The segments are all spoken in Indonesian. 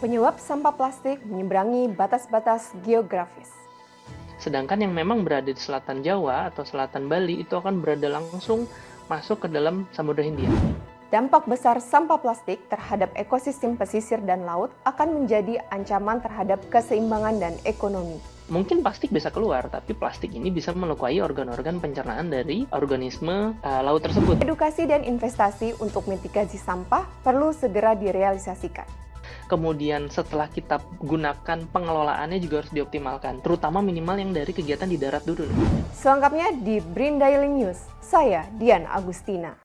Penyebab sampah plastik menyeberangi batas-batas geografis. Sedangkan yang memang berada di selatan Jawa atau selatan Bali itu akan berada langsung masuk ke dalam Samudra Hindia. Dampak besar sampah plastik terhadap ekosistem pesisir dan laut akan menjadi ancaman terhadap keseimbangan dan ekonomi. Mungkin plastik bisa keluar, tapi plastik ini bisa melukai organ-organ pencernaan dari organisme laut tersebut. Edukasi dan investasi untuk mitigasi sampah perlu segera direalisasikan. Kemudian setelah kita gunakan, pengelolaannya juga harus dioptimalkan, terutama minimal yang dari kegiatan di darat dulu. Selengkapnya di BRIN Daily News, saya Dian Agustina.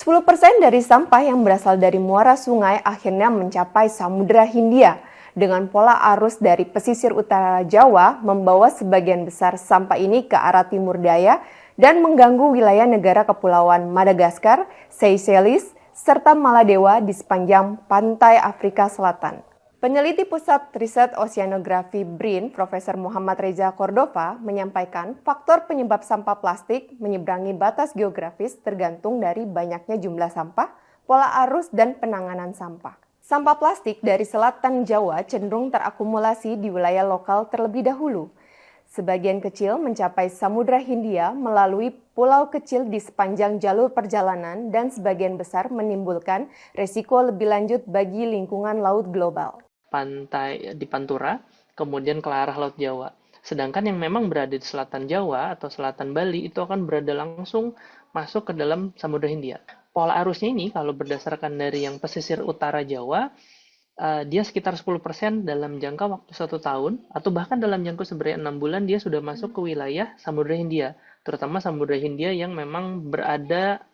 10% dari sampah yang berasal dari muara sungai akhirnya mencapai Samudra Hindia. Dengan pola arus dari pesisir utara Jawa membawa sebagian besar sampah ini ke arah timur daya dan mengganggu wilayah negara kepulauan Madagaskar, Seychelles, serta Maladewa di sepanjang pantai Afrika Selatan. Peneliti Pusat Riset Oceanografi BRIN, Profesor Muhammad Reza Cordova, menyampaikan faktor penyebab sampah plastik menyeberangi batas geografis tergantung dari banyaknya jumlah sampah, pola arus, dan penanganan sampah. Sampah plastik dari selatan Jawa cenderung terakumulasi di wilayah lokal terlebih dahulu. Sebagian kecil mencapai Samudra Hindia melalui pulau kecil di sepanjang jalur perjalanan dan sebagian besar menimbulkan resiko lebih lanjut bagi lingkungan laut global. Pantai di Pantura, kemudian ke arah Laut Jawa. Sedangkan yang memang berada di selatan Jawa atau selatan Bali itu akan berada langsung masuk ke dalam Samudra Hindia. Pola arusnya ini kalau berdasarkan dari yang pesisir utara Jawa, dia sekitar 10% dalam jangka waktu 1 tahun, atau bahkan dalam jangka sebenarnya 6 bulan dia sudah masuk ke wilayah Samudra Hindia, terutama Samudra Hindia yang memang berada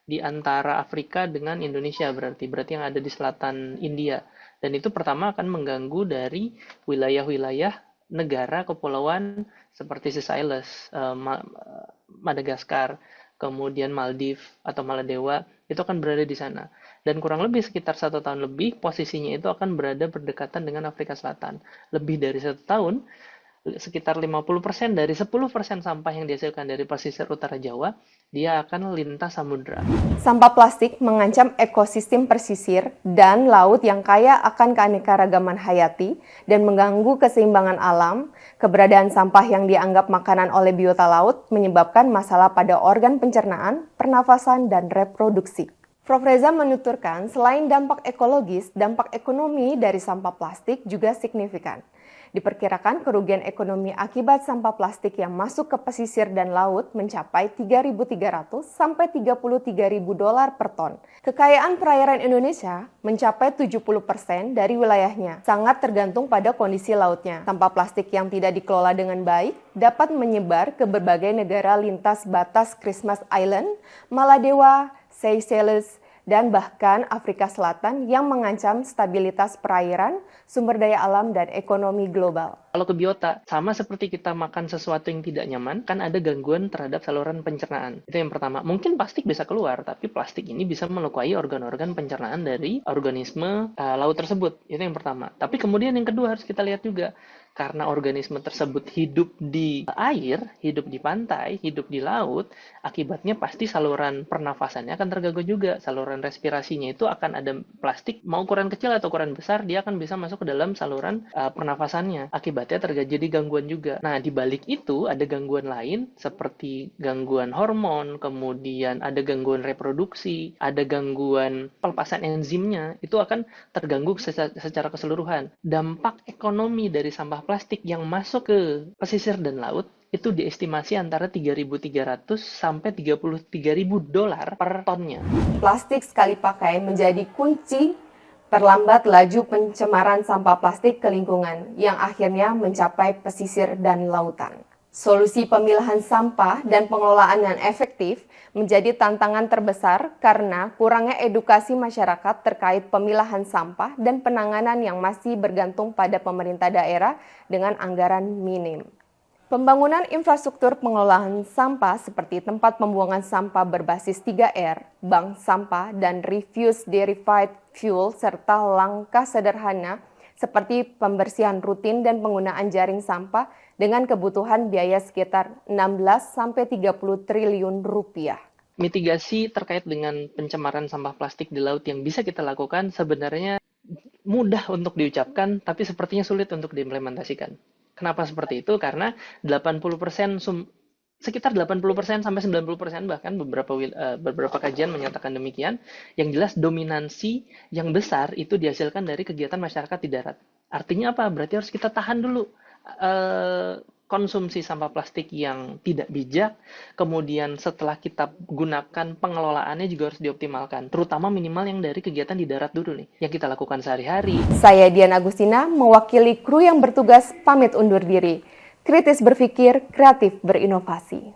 di antara Afrika dengan Indonesia, berarti yang ada di selatan India. Dan itu pertama akan mengganggu dari wilayah-wilayah negara kepulauan seperti Seychelles, Madagaskar, kemudian Maldives atau Maladewa, itu akan berada di sana. Dan kurang lebih sekitar 1 tahun lebih, posisinya itu akan berada berdekatan dengan Afrika Selatan. Lebih dari 1 tahun, sekitar 50% dari 10% sampah yang dihasilkan dari pesisir utara Jawa, dia akan lintas samudra. Sampah plastik mengancam ekosistem pesisir dan laut yang kaya akan keanekaragaman hayati dan mengganggu keseimbangan alam. Keberadaan sampah yang dianggap makanan oleh biota laut menyebabkan masalah pada organ pencernaan, pernafasan, dan reproduksi. Prof. Reza menuturkan, selain dampak ekologis, dampak ekonomi dari sampah plastik juga signifikan. Diperkirakan kerugian ekonomi akibat sampah plastik yang masuk ke pesisir dan laut mencapai 3.300 sampai 33.000 dolar per ton. Kekayaan perairan Indonesia mencapai 70% dari wilayahnya, sangat tergantung pada kondisi lautnya. Sampah plastik yang tidak dikelola dengan baik dapat menyebar ke berbagai negara lintas batas Christmas Island, Maladewa, Seychelles, dan bahkan Afrika Selatan yang mengancam stabilitas perairan, sumber daya alam, dan ekonomi global. Kalau ke biota, sama seperti kita makan sesuatu yang tidak nyaman, kan ada gangguan terhadap saluran pencernaan. Itu yang pertama. Mungkin plastik bisa keluar, tapi plastik ini bisa melukai organ-organ pencernaan dari organisme laut tersebut. Itu yang pertama. Tapi kemudian yang kedua harus kita lihat juga, karena organisme tersebut hidup di air, hidup di pantai, hidup di laut, akibatnya pasti saluran pernafasannya akan terganggu juga. Saluran respirasinya itu akan ada plastik, mau ukuran kecil atau ukuran besar, dia akan bisa masuk ke dalam saluran pernafasannya. Akibatnya terjadi gangguan juga. Nah, di balik itu ada gangguan lain seperti gangguan hormon, kemudian ada gangguan reproduksi, ada gangguan pelepasan enzimnya, itu akan terganggu secara keseluruhan. Dampak ekonomi dari sampah plastik yang masuk ke pesisir dan laut itu diestimasi antara 3.300 sampai 33.000 dolar per tonnya. Plastik sekali pakai menjadi kunci perlambat laju pencemaran sampah plastik ke lingkungan yang akhirnya mencapai pesisir dan lautan. Solusi pemilahan sampah dan pengelolaan yang efektif menjadi tantangan terbesar karena kurangnya edukasi masyarakat terkait pemilahan sampah dan penanganan yang masih bergantung pada pemerintah daerah dengan anggaran minim. Pembangunan infrastruktur pengelolaan sampah seperti tempat pembuangan sampah berbasis 3R, bank sampah, dan refuse derived fuel, serta langkah sederhana seperti pembersihan rutin dan penggunaan jaring sampah dengan kebutuhan biaya sekitar 16-30 triliun rupiah. Mitigasi terkait dengan pencemaran sampah plastik di laut yang bisa kita lakukan sebenarnya mudah untuk diucapkan, tapi sepertinya sulit untuk diimplementasikan. Kenapa seperti itu? Karena 80%, sekitar 80% sampai 90%, bahkan beberapa kajian menyatakan demikian, yang jelas dominansi yang besar itu dihasilkan dari kegiatan masyarakat di darat. Artinya apa? Berarti harus kita tahan dulu konsumsi sampah plastik yang tidak bijak, kemudian setelah kita gunakan pengelolaannya juga harus dioptimalkan, terutama minimal yang dari kegiatan di darat dulu nih, yang kita lakukan sehari-hari. Saya Dian Agustina, mewakili kru yang bertugas pamit undur diri. Kritis berpikir, kreatif berinovasi.